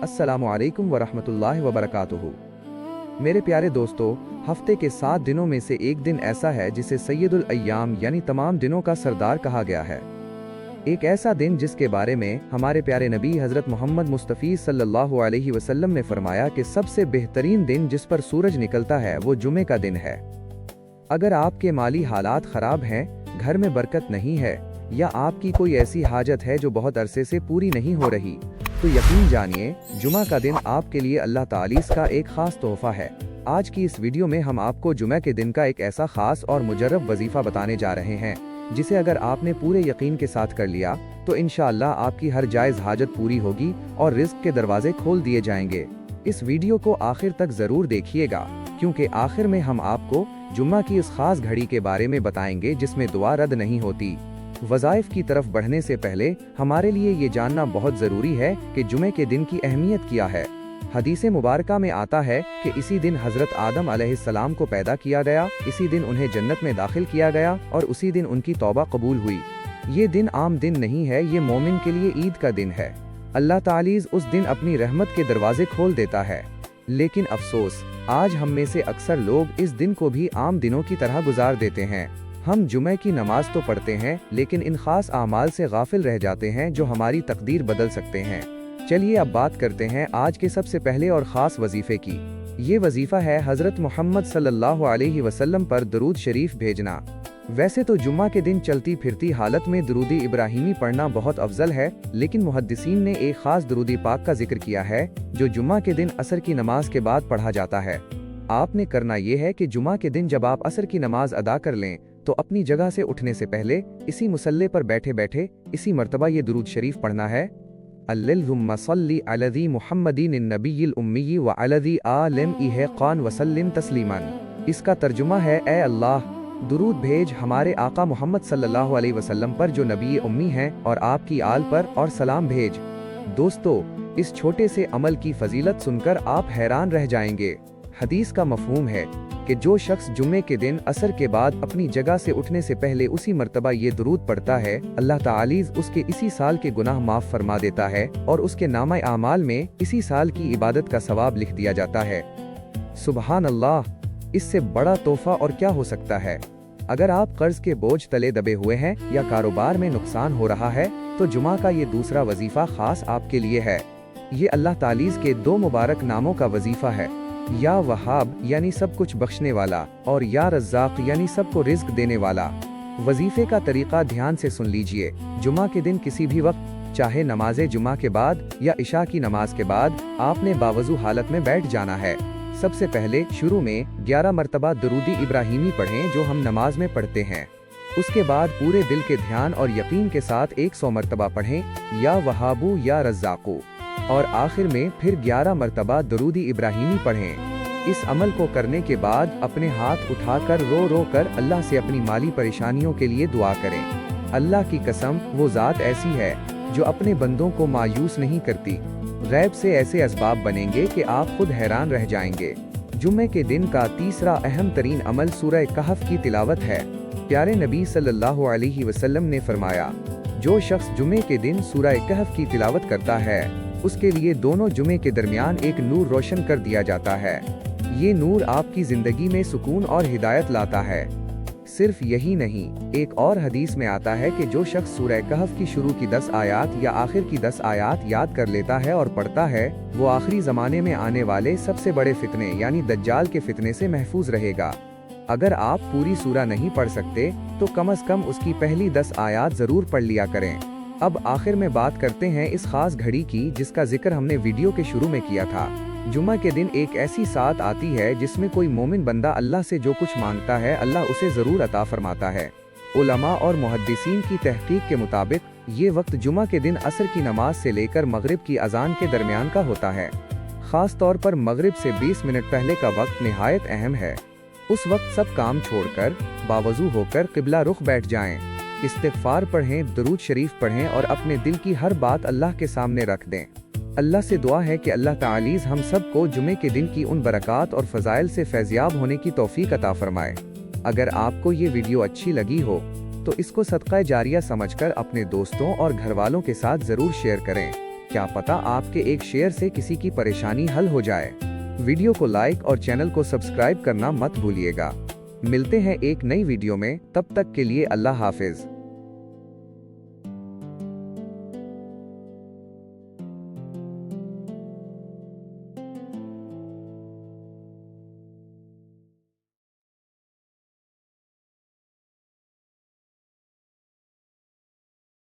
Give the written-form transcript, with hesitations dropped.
अस्सलामु अलैकुम वरहमतुल्लाहि वबरकातुहू। मेरे प्यारे दोस्तों, हफ्ते के 7 दिनों में से एक दिन ऐसा है जिसे सैयदुल अय्याम यानी तमाम दिनों का सरदार कहा गया है। एक ऐसा दिन जिसके बारे में हमारे प्यारे नबी हज़रत मोहम्मद मुस्तफ़ी सल्लल्लाहु अलैहि वसल्लम ने फरमाया कि सबसे बेहतरीन दिन जिस पर सूरज निकलता है वो जुमे का दिन है। अगर आपके माली हालात ख़राब हैं, घर में बरकत नहीं है या आपकी कोई ऐसी हाजत है जो बहुत अरसे से पूरी नहीं हो रही, तो यकीन जानिए जुमा का दिन आपके लिए अल्लाह ताला का एक ख़ास तोहफ़ा है। आज की इस वीडियो में हम आपको जुमे के दिन का एक ऐसा ख़ास और मुजर्रब वजीफ़ा बताने जा रहे हैं जिसे अगर आपने पूरे यकीन के साथ कर लिया तो इंशाअल्लाह आपकी हर जायज़ हाजत पूरी होगी और रिज़्क़ के दरवाजे खोल दिए जाएंगे। इस वीडियो को आखिर तक ज़रूर देखिएगा, क्योंकि आखिर में हम आपको जुम्मा की इस खास घड़ी के बारे में बताएंगे जिसमें दुआ रद्द नहीं होती। वज़ाइफ की तरफ बढ़ने से पहले हमारे लिए ये जानना बहुत ज़रूरी है कि जुमे के दिन की अहमियत क्या है। हदीस मुबारका में आता है कि इसी दिन हज़रत आदम अलैहिस्सलाम को पैदा किया गया, इसी दिन उन्हें जन्नत में दाखिल किया गया और उसी दिन उनकी तौबा कबूल हुई। ये दिन आम दिन नहीं है, ये मोमिन के लिए ईद का दिन है। अल्लाह ताला उस दिन अपनी रहमत के दरवाजे खोल देता है। लेकिन अफसोस, आज हम में से अक्सर लोग इस दिन को भी आम दिनों की तरह गुजार देते हैं। हम जुमे की नमाज तो पढ़ते हैं, लेकिन इन खास आमाल से गाफिल रह जाते हैं जो हमारी तकदीर बदल सकते हैं। चलिए अब बात करते हैं आज के सबसे पहले और ख़ास वजीफ़े की। ये वजीफ़ा है हज़रत मोहम्मद सल्लल्लाहु अलैहि वसल्लम पर दरूद शरीफ भेजना। वैसे तो जुम्मा के दिन चलती फिरती हालत में दरूद इब्राहिमी पढ़ना बहुत अफजल है, लेकिन मुहद्दिसीन ने एक ख़ास दरूद पाक का जिक्र किया है जो जुम्मा के दिन असर की नमाज के बाद पढ़ा जाता है। आपने करना ये है कि जुम्मा के दिन जब आप असर की नमाज अदा कर लें तो अपनी जगह से उठने से पहले इसी मुसल्ले पर बैठे बैठे इसी मर्तबा ये दुरूद शरीफ पढ़ना है। अल्लुम्मा सल्ली अलज़ी मुहम्मदिन नबिय्यिल उम्मी व अलज़ी आलिम क़ान वसल्लिम तस्लीमान। इसका तर्जुमा है, ए अल्लाह, दुरूद भेज हमारे आका मोहम्मद सल्लल्लाहु अलैहि वसल्लम पर जो नबी उम्मी हैं और आपकी आल पर, और सलाम भेज। दोस्तों, इस छोटे से अमल की फजीलत सुनकर आप हैरान रह जाएंगे। हदीस का मफहूम है कि जो शख्स जुम्मे के दिन असर के बाद अपनी जगह से उठने से पहले उसी मर्तबा ये दुरूद पढ़ता है, अल्लाह ताला उसके इसी साल के गुनाह माफ फरमा देता है और उसके नामा आमाल में इसी साल की इबादत का सवाब लिख दिया जाता है। सुबहान अल्लाह, इससे बड़ा तोहफा और क्या हो सकता है। अगर आप कर्ज के बोझ तले दबे हुए हैं या कारोबार में नुकसान हो रहा है तो जुमा का ये दूसरा वजीफा खास आपके लिए है। ये अल्लाह ताला के 2 मुबारक नामों का वजीफा है, या वहाब यानी सब कुछ बख्शने वाला और या रज़्ज़ाक़ यानी सबको रिज़्क़ देने वाला। वजीफे का तरीका ध्यान से सुन लीजिए। जुमा के दिन किसी भी वक्त, चाहे नमाज़े जुमा के बाद या इशा की नमाज के बाद, आपने बावजू हालत में बैठ जाना है। सबसे पहले शुरू में 11 मरतबा दरूदी इब्राहिमी पढ़ें जो हम नमाज में पढ़ते हैं। उसके बाद पूरे दिल के ध्यान और यकीन के साथ 100 मरतबा पढ़ें, या वहाबू या रज़्ज़ाक़ू, और आखिर में फिर 11 मरतबा दरूदी इब्राहिमी पढ़ें। इस अमल को करने के बाद अपने हाथ उठाकर रो रो कर अल्लाह से अपनी माली परेशानियों के लिए दुआ करें। अल्लाह की कसम, वो ज़ात ऐसी है जो अपने बंदों को मायूस नहीं करती। गैब से ऐसे असबाब बनेंगे कि आप खुद हैरान रह जाएंगे। जुम्मे के दिन का तीसरा अहम तरीन अमल सूरह कहफ की तिलावत है। प्यारे नबी सल्लल्लाहु अलैहि वसल्लम ने फरमाया, जो शख्स जुम्मे के दिन सूरह कहफ की तिलावत करता है उसके लिए दोनों जुमे के दरमियान एक नूर रोशन कर दिया जाता है। ये नूर आपकी जिंदगी में सुकून और हिदायत लाता है। सिर्फ यही नहीं, एक और हदीस में आता है कि जो शख्स सूरह कहफ की शुरू की 10 आयात या आखिर की 10 आयात याद कर लेता है और पढ़ता है, वो आखिरी ज़माने में आने वाले सबसे बड़े फितने यानी दज्जाल के फितने से महफूज रहेगा। अगर आप पूरी सूरा नहीं पढ़ सकते तो कम से कम उसकी पहली 10 आयात ज़रूर पढ़ लिया करें। अब आखिर में बात करते हैं इस खास घड़ी की जिसका जिक्र हमने वीडियो के शुरू में किया था। जुम्मा के दिन एक ऐसी सात आती है जिसमें कोई मोमिन बंदा अल्लाह से जो कुछ मांगता है अल्लाह उसे ज़रूर अता फरमाता है। उलमा और मुहद्दिसीन की तहकीक के मुताबिक ये वक्त जुम्मा के दिन असर की नमाज से लेकर मगरिब की अजान के दरमियान का होता है। ख़ास तौर पर मगरिब से 20 मिनट पहले का वक्त निहायत अहम है। उस वक्त सब काम छोड़कर बावजू होकर क़िबला रुख बैठ जाएं, इस्तिग़फ़ार पढ़ें, दरूद शरीफ पढ़ें और अपने दिल की हर बात अल्लाह के सामने रख दें। अल्लाह से दुआ है कि अल्लाह ताला हम सब को जुमे के दिन की उन बरक़ात और फ़ज़ाइल से फैज़याब होने की तौफ़ीक़ अता फ़रमाए। अगर आपको ये वीडियो अच्छी लगी हो तो इसको सदक़ा जारिया समझकर अपने दोस्तों और घर वालों के साथ ज़रूर शेयर करें। क्या पता आपके एक शेयर से किसी की परेशानी हल हो जाए। वीडियो को लाइक और चैनल को सब्सक्राइब करना मत भूलिएगा। मिलते हैं एक नई वीडियो में, तब तक के लिए अल्लाह हाफिज।